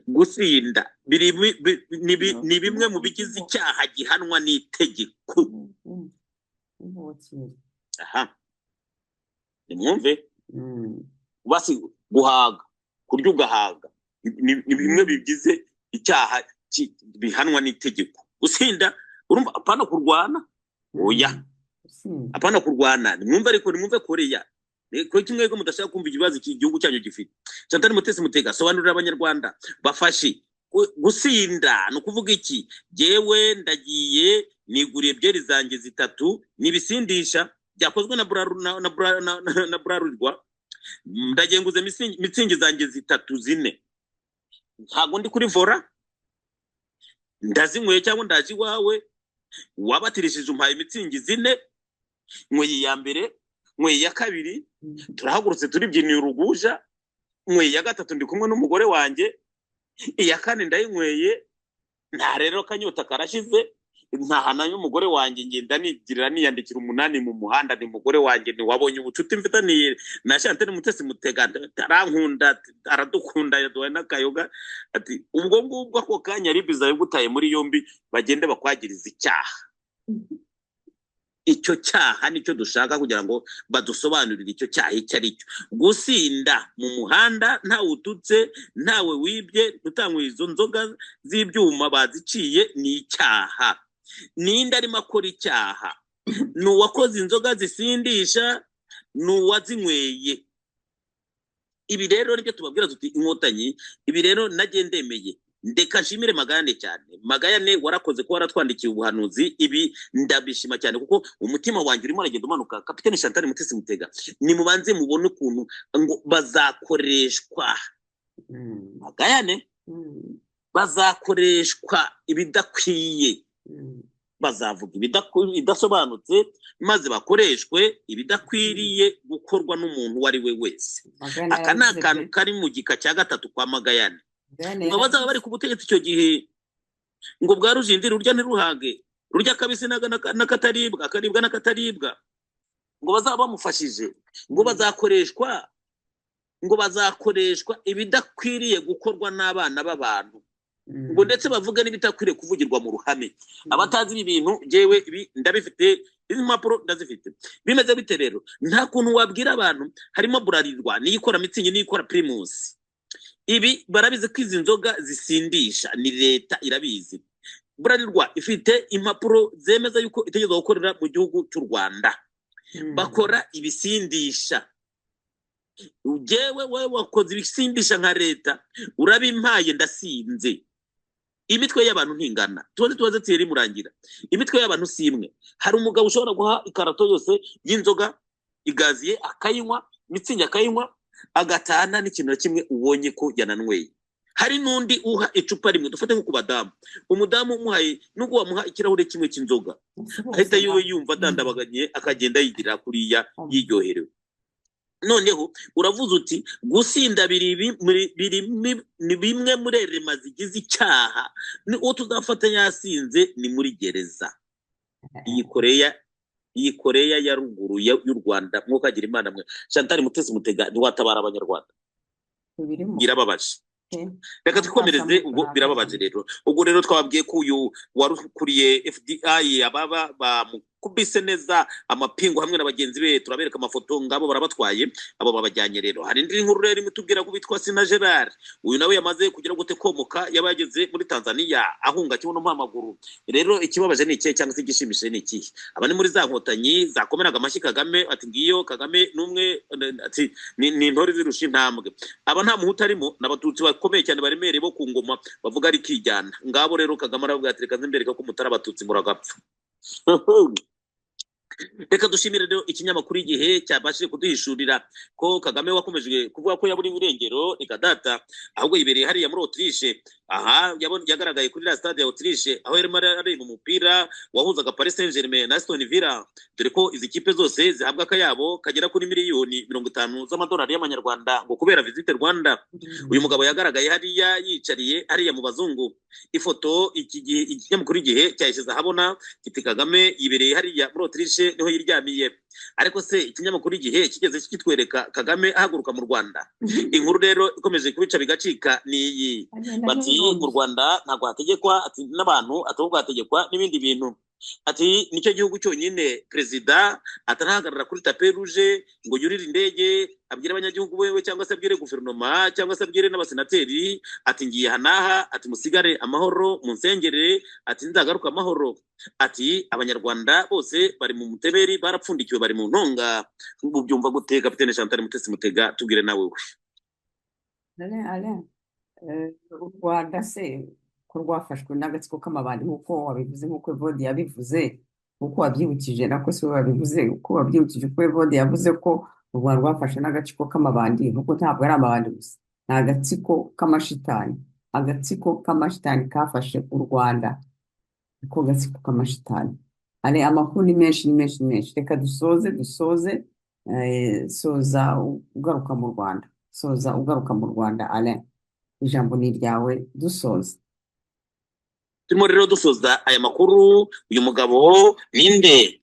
gusinda ni bimwe mu bigize icyaha gihanwa n'itegeko. Aha, nimwumve basi guhaga, kurya ugahaga ni bimwe bigize icyaha bihanwa n'itegeko. Gusinda urumva apana kurwana, oya apana kurwana. Nimwumve ariko nimwumve Korea ko kimwe ko mudashaka kumva ikibazo cy'igihugu cyanyu gifite. Chantal Mutesi Mutega sobanurira abanyarwanda bafashe gusinda no kuvuga iki. Jewe ndagiye niguriye byeri zanjye 3 nibisindisha byakozwe na Bralirwa, ndagiye nguze mitsingi zanjye 3 4, ntago ndi kuri vora ndazinyweye cyangwa ndaji wawe wabatirishije umpaye mitsingi 4, nkwe ya mbere nkwe ya kabiri turahagurutse turibyiniye uruguja, nkwe ya gatatu ndi kumwe n'umugore wanjye, iya kane ndayinyweye nta rero kanyota karashize, ntahana y'umugore wanjye ngenda nigirira niyandikira 8 mu muhanda. Ni mugore wanjye ni wabonye ubucuti mfitaniye na Chantal Mutesi Mutega, arankunda aradukunda yaduhaye n'akayoga. Ati ubwo ngubwo ako kanya ribiza yagutaye muri yombi bagende bakwagiriza icyaha. Icyo cyaha nicyo dushaka kugira ngo badusobanurire icyo cyaha icyo ari cyo. Gusinda mu muhanda ntawe ututse, ntawe wibye, utanywe izo nzoga z'ibyuma baziciye ni icyaha. Ninde arimo akora icyaha? Ni uwakoze inzoga zisindisha, ni uwazinyweye. Ibi rero nibyo tubabwira tuti inkotanyi, ibi rero nagendemeye. Ndeka nshimire Magayane cyane. Magayane warakoze ko waratwandikiye ubuhanuzi, ibi ndabishima cyane kuko umutima wanjye urimo aragenda umanuka. Kapiteni Chantal Mutesi Mutega, ni mubanze mubone ukuntu ngo bazakoreshwa Magayane, bazakoreshwa ibidakwiye, bazavuga ibidasobanutse maze bakoreshwe ibidakwiriye gukorwa n'umuntu wari we wese. Aka ni akantu kari mu gika cya 3 kwa Magayane. Ngo bazaba bari ku butegetsi icyo gihe ngo bwa rujindiri urya ntiruhage, rurya kabisi n'akataribwa, akaribwa n'akataribwa. Ngo bazaba bamufashije, ngo bazakoreshwa ibidakwiriye gukorwa n'abana b'abantu, ngo ndetse bavuga n'ibitakwiriye kuvugirwa mu ruhame. Abatazi ibi bintu jewe ibi ndabifite, izi mpapuro ndazifite. Bimeze bite rero? Nta kuntu wabwira abantu harimo Bralirwa niyikora mitsingi niyikora Primus. Ibi barabizi ko izi nzoga zisindisha, ni leta irabizi. Bralirwa ifite impapuro zemeza yuko itegeza gukorera mu gihugu cy'u Rwanda. Bakora ibisindisha. Ujewe wewe wakoze ibisindisha nka leta, urabimpaye ndasinze. Imitwe y'abantu ntingana. Tubaze Thierry Murangira. Imitwe y'abantu simwe. Hari umugabo ushobora guha ikarato yose y'inzoga igaziye akayinywa, mitsingi akayinywa, agatana n'ikintu kimwe ubonye ko yananweye. Hari nundi uha icupa rimwe, dufate nko ku badamu. Umudamu umuhaye nubwo wamuha ikirahure kimwe cy'inzoga, ahita yiwe yumva dandabaganye akagenda yigira kuriya yiryoherewe. Noneho uravuze uti gusinda biri bimwe muri erema zigize icyaha, ni uwo tuzafata yasinze ni muri gereza. Iyi Korea ya ruguru y'u Rwanda, mwuko agira Imana mwe. Chantal Mutesi Mutega ntiwatabara abanyarwanda. tubirimo birababaje. pe Reka twikomereze ntakashamo ubwo birababaje rero. Ubwo rero twababwiye ko uyu wari ukuriye FDI ababa bamukubise neza amapingu hamwe na bagenzi be, turabereka amafoto ngabo barabatwaye, abo babajyanye rero. Hari indi nkuru rero imitubwira ko bitwa Sina Gerard, uyu nawe yamaze kugira gute komoka, yaba yageze muri Tanzania ahunga kibuno mpamaguru. Rero ikibabaje ni ikihe cyangwa se igishimishije ni ikihe? Aba ni muri za nkotanyi zakomeraga amashyi Kagame, ati ngiyo Kagame numwe, ati ni intore zirusha intambwe. Aba nta muhutu arimo, n'abatutsi bakomeye cyane baremereye bo ku ngoma bavuga ari kijyana. Ngabo rero Kagame aravuga ati reka nzimbereka ko mutari abatutsi muragapfa. Reka dushimire rero ikinyamakuru Igihe cyabashije kuduhishurira ko Kagame wakomeje kuvuga ko yaburi irengero ikadata, ahubwo yibereye hariya muri Autriche. Aha yagaragaye kuri la stade ya Autriche, aho yarimo areba umupira wahuzaga Paris Saint-Germain na Aston Villa, dore ko izi kipe zose zihabwa akayabo kagera kuri miliyoni 50 z'amadolari y'amanyarwanda ngo kubera visite Rwanda. Uyu mugabo yagaragaye hariya yicariye hariya mu bazungu. Ifoto ikinyamakuru Igihe cyayishyize ahabona kiti Kagame yibereye hariya muri Autriche niho yiryamiye. Ariko se ikinyamakuru Igihe kigeze kitwereka Kagame ahaguruka mu Rwanda? Inkuru rero ikomeje kubica bigacika ni iyi, bati mu Rwanda ntabwo hategekwa ati n'abantu, atubwo hategekwa n'ibindi bintu. Ati nicyo gihugu cyonyine perezida atanahagarara kuri tape rouge ngo yurire indege abwire abanyagihugu wewe cyangwa se abwire guverinoma cyangwa se abwire n'abasenateri ati ngiye hanaha, ati musigare amahoro mu nsengere, ati nzagaruka amahoro. Ati abanyarwanda bose bari mu muteberi barapfundikiwe bari mu ntonga. Ubyumva gute Kapitene Chantal Mutesi Mutega? Tubwire nawe we. ale u Rwanda se ko rwafashwe n'agatsiko k'amabandi nk'uko wabivuze, nk'uko Evode yabivuze, nk'uko wabyibukije nako se wabivuze, uko wabyibukije uko Evode yavuze ko u Rwanda rwafashe n'agatsiko k'amabandi, nk'uko ntabwo ari amabandi gusa, ni agatsiko k'amashitani, agatsiko k'amashitani kafashe u Rwanda, ako gatsiko k'amashitani. Ale amakuru ni menshi ni menshi ni menshi. Reka dusoze soza ugaruka mu Rwanda, soza ugaruka mu Rwanda. Ale ijambo ni ryawe dusoza. Turimo rero dusoza aya makuru. Uyu mugabo ninde?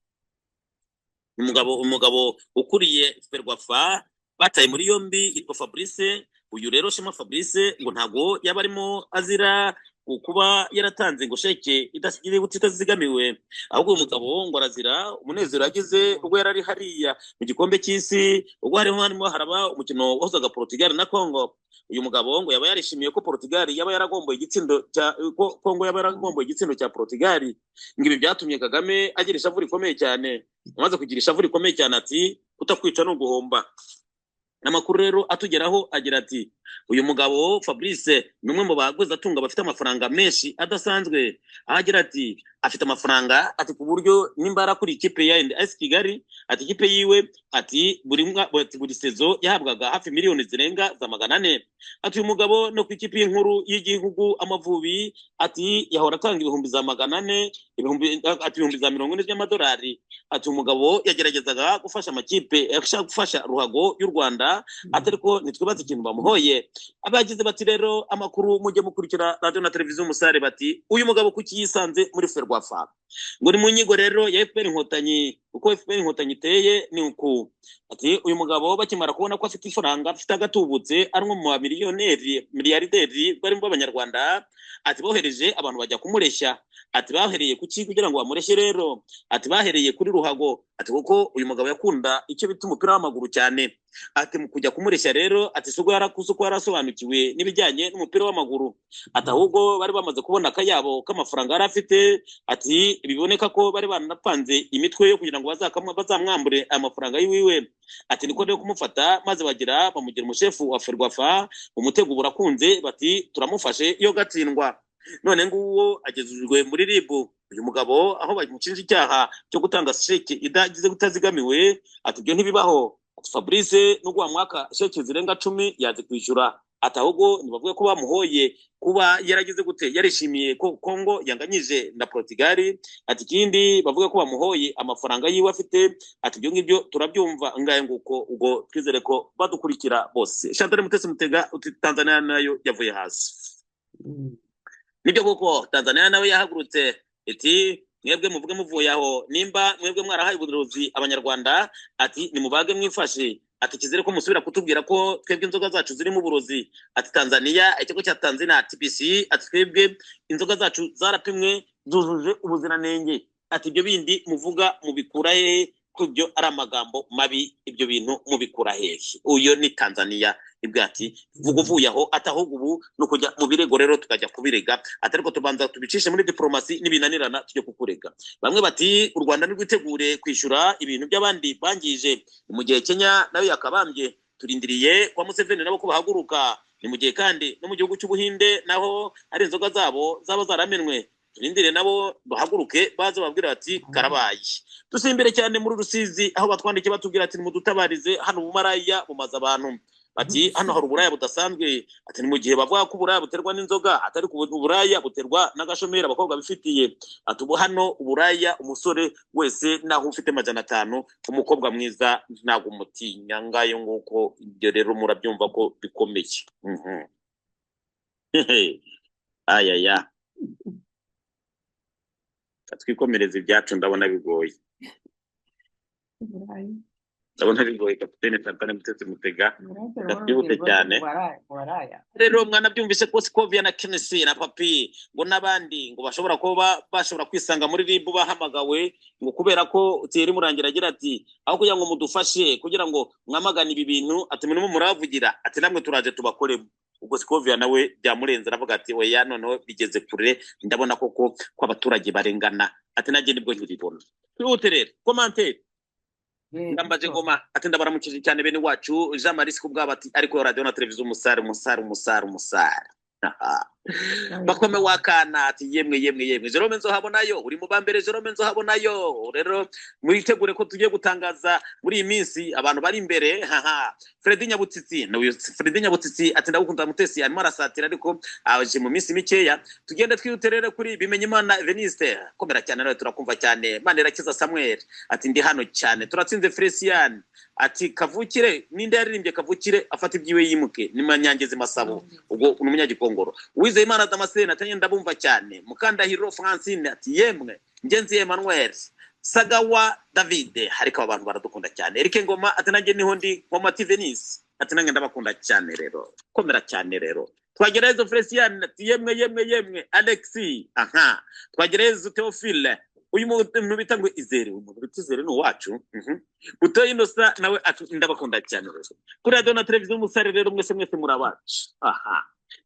Umugabo ukuriye Ferwafa bataye muri yombi yitwa Fabrice. Uyu rero Shema Fabrice ngo ntago yaba arimo azira kuba yaratanze ngo sheke itazigamiwe, ahubwo uyu mugabo ngo arazira umunezero yagize ubwo yarari hariya mu gikombe cy'isi, ubwo harimo haraba umukino wahuzaga Portugal na Congo. Uyu mugabo ngo yaba yarishimiye ko Portugal yaba yaragomboye igitsindo cya Congo, yaba yaragomboye igitsindo cya Portugal. Ngibi byatumye Kagame agira ishavu rikomeye cyane. Amaze kugira ishavu rikomeye cyane ati utakwica no guhomba. Amakuru rero atugeraho agira ati uyu mugabo Fabrice ni umwe mu bagweza atunga bafite amafaranga menshi adasanzwe. Agira ati afite amafaranga ati ku buryo nimbara kuri ikipe ya AS Kigali, ati ikipe yiwe ati buri sezo yahabwaga hafi miliyoni zirenga za 400. Ati uyu mugabo no ku ikipe y'inkuru y'igihugu Amavubi ati yahora atanga ibihumbi za 400, ibihumbi za 40 by'amadolari. Ati umugabo yageragezaga gufasha amakipe, yashaka gufasha ruhago y'u Rwanda, atariko nitwibaza ikintu bamuhoye. Abagize bati rero amakuru mujye mukurikira radio na televiziyo Umusare, bati uyu mugabo kuki yisanze muri Ferwafa ngo ni mu nyigo rero ya FPR Inkotanyi. Uko FPR Inkotanyi iteye ni uku, ati uyu mugabo bakimara kubona ko afite ifaranga, afite agatubutse, arimo mu miliyarderi barimo b'abanyarwanda, ati bohereje abantu bajya kumureshya. Ati bahereye kuki kugira ngo bamureshye rero? Ati bahereye kuri ruhago, ati kuko uyu mugabo yakunda icyo bita umupira w'amaguru cyane. Ati mu kujya kumureshya rero, ati suko yarasobanukiwe n'ibijyanye n'umupira w'amaguru. Ati ahubwo bari bamaze kubona akayabo k'amafaranga yari afite, ati biboneka ko bari banapanze imitwe yo kugira ngo bazamwambure amafaranga yiwe. Ati niko rero kumufata, maze bamugira umushefu wa Ferwafa. Umutego burakunze, bati turamufashe iyo gatsindwa. None nguwo agezujwe muri RIB. Uyu mugabo aho bamushinja icyaha cyo gutanga sheke idagize gutazigamiwe, ati byo ntibibaho. Ati Fabrice nubwo wamwaka sheke zirenga 10 yaze kwishyura. Ati ahubwo nibavuga ko bamuhoye kuba yaragize gute, yarishimiye ko Congo yanganyije na Portugal. Ati kindi bavuga ko bamuhoye amafaranga yiwe afite. Ati byo ngibyo turabyumva ngaye nguko, ubwo twizere ko badukurikira bose. Chantal Mutesi Mutega uti Tanzania nayo yavuye hasi. Nibyo koko Tanzania nawe yahagurutse ati mwebwe muvuge muvuye aho, nimba mwebwe mwarahaye uburozi abanyarwanda, ati nimubage mwifashe. ati kizere ko musubira kutubwira ko twebwe inzoga zacu zirimo uburozi. Ati Tanzania, ikigo cya Tanzania TBC, ati twebwe inzoga zacu zarapimwe zujuje ubuziranenge. Ati ibyo bindi muvuga mubikura hehe? Kubyo ari amagambo mabi, ibyo bintu mubikura hehe? Uyo ni Tanzania ibyo ati vuga uvuye aho atahubwo ubu no kujya mu birego rero tukajya kubirega, atariko tubanza tubicishe muri diplomasi n'ibinanirana tujye kukurega. Bamwe bati u Rwanda nirwitegure kwishura ibintu by'abandi bangije. Mu gihe Kenya nayo yakabambye, turindiriye kwa Museveni nabo ko bahaguruka. Ni mu gihe kandi no mu gihugu cy'Ubuhinde naho ari inzoga zabo zaba zaramenwe, turindire nabo bahaguruke baza babwira ati karabaye. Dusimbere cyane muri Rusizi aho batwandikiye batubwira ati mudutabarize hano ubumaraya bumaze abantu. Bati hano hari uburaya budasanzwe. Ati ni mu gihe bavuga ko uburaya buterwa n'inzoga, atari ku uburaya buterwa n'agashomera abakobwa bifitiye. Ati ubu hano uburaya umusore wese naho ufite 500 umukobwa mwiza ntago umutinya ngayo nguko. Ibyo rero murabyumva ko bikomeye. Ayaya twikomereza ibyacu ndabona bigoye. Ndabona bigoye Kapiteni Santana Mutesi Mutega ndabyihute cyane. Rero mwana byumvise ko Sikovia na Kennedy na Papi ngo nabandi ngo bashobora kuba bashobora kwisanga muri RIB bahamagawe ngo kubera ko Thierry Murangira agira ati aho kugira ngo mudufashe kugira ngo mwamagane ibi bintu, ati murimo muravugira, ati namwe turaje tubakoremo. Ubwo Sikovia nawe byamurenze aravuga ati oya noneho bigeze kure, ndabona koko ko abaturage barengana. Ati naje nibwo nkiribona. Twihute rero commentaire ndambaje ngoma. Ati ndabaramukije cyane bene wacu Jean Marie Kubwabati ariko radio na televiziyo umusare. Bakome wakana ati yemwe Jerome Nzohabonayo uri mu bambere. Jerome Nzohabonayo rero muritegure ko tugiye gutangaza muri iyi minsi abantu bari imbere. Fredy Nyabutsitsi ati ndagukunda Mutesi arimo arasatira ariko aje mu minsi mikeya. Tugende twihuterere kuri Bimenyimana Veniste komera cyane nawe turakumva cyane. Manirakiza Samuel ati ndi hano cyane. Turatsinze Fresian ati Kavukire ninde yaririmbye Kavukire afata ibyiwe yimuke ni Manyangezi Masabo ubwo umunyagikongoro. Uwizeyimana Damascene ati ndabumva cyane. Mukandahiro Francine ati yemwe Ngenzi Emmanuel. Sagawa David hariko abantu baradukunda cyane. Eric Ngoma ati nanjye niho ndi Ngoma Venice ati nanjye ndabakunda cyane rero komera cyane rero. Twagerezo Fresian ati yemwe Alexi twagerezo Theophile uyu muntu bitangwe Izere umuntu bitizere no wacu Butoyi Inosa nawe ati ndabakunda cyane rero. Kuri radio na televiziyo umusare rero mwese murabacu.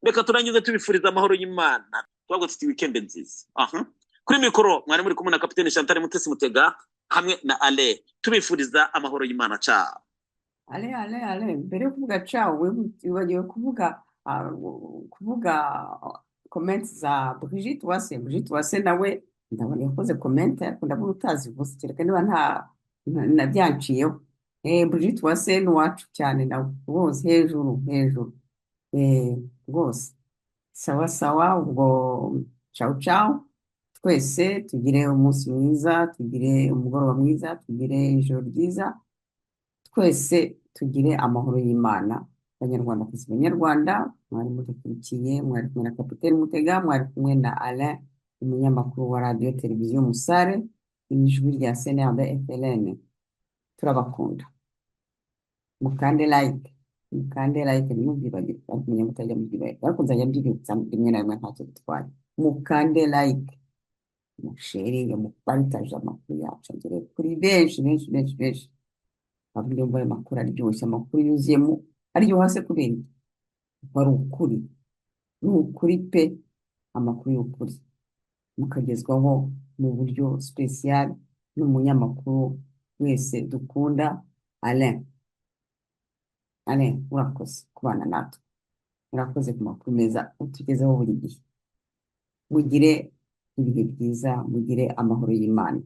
Reka turangize tubifuriza amahoro y'Imana twagotse weekend nziza. Kuri mikoro mwari muri kumwe na Kapiteni Chantal Mutesi Mutega hamwe na Ale tubifuriza amahoro y'Imana. Ciao. Ale mbere yo kuvuga ciao wibagiwe kuvuga comments za Brigitte Uwase nawe ndabona yakoze comment ariko ndabona utazi gusa kereka niba nta byanciyeho. Brigitte Uwase ni wacu cyane nawe bose hejuru rwose. Sawa ubwo ciao twese tugire umunsi mwiza, tugire umugoroba mwiza, tugire ijoro ryiza, twese tugire amahoro y'Imana. Banyarwanda kwisi Banyarwanda mwari mudukurikiye mwari kumwe na Kapiteni Mutega mwari kumwe na Alain umunyamakuru wa radio televiziyo Umusare ijwi rya CNRD FLN. Turabakunda mukande like nimubwibagire kumenya mutajya mubwibagire ariko nzajya mbyibutsa rimwe na rimwe ntacyo bitwaye. Mukande like musheri mupartage amakuru yacu ngere kuri benshi abyo mbaye amakuru aryoshye amakuru yuzuyemo aryohase kubera bari ukuri n'ukuri pe amakuru y'ukuri mukagezwaho mu buryo special n'umunyamakuru wese dukunda Alain urakoze kubana natwe, urakoze ku makuru meza utugezeho buri gihe. Mugire ibihe byiza, mugire amahoro y'Imana.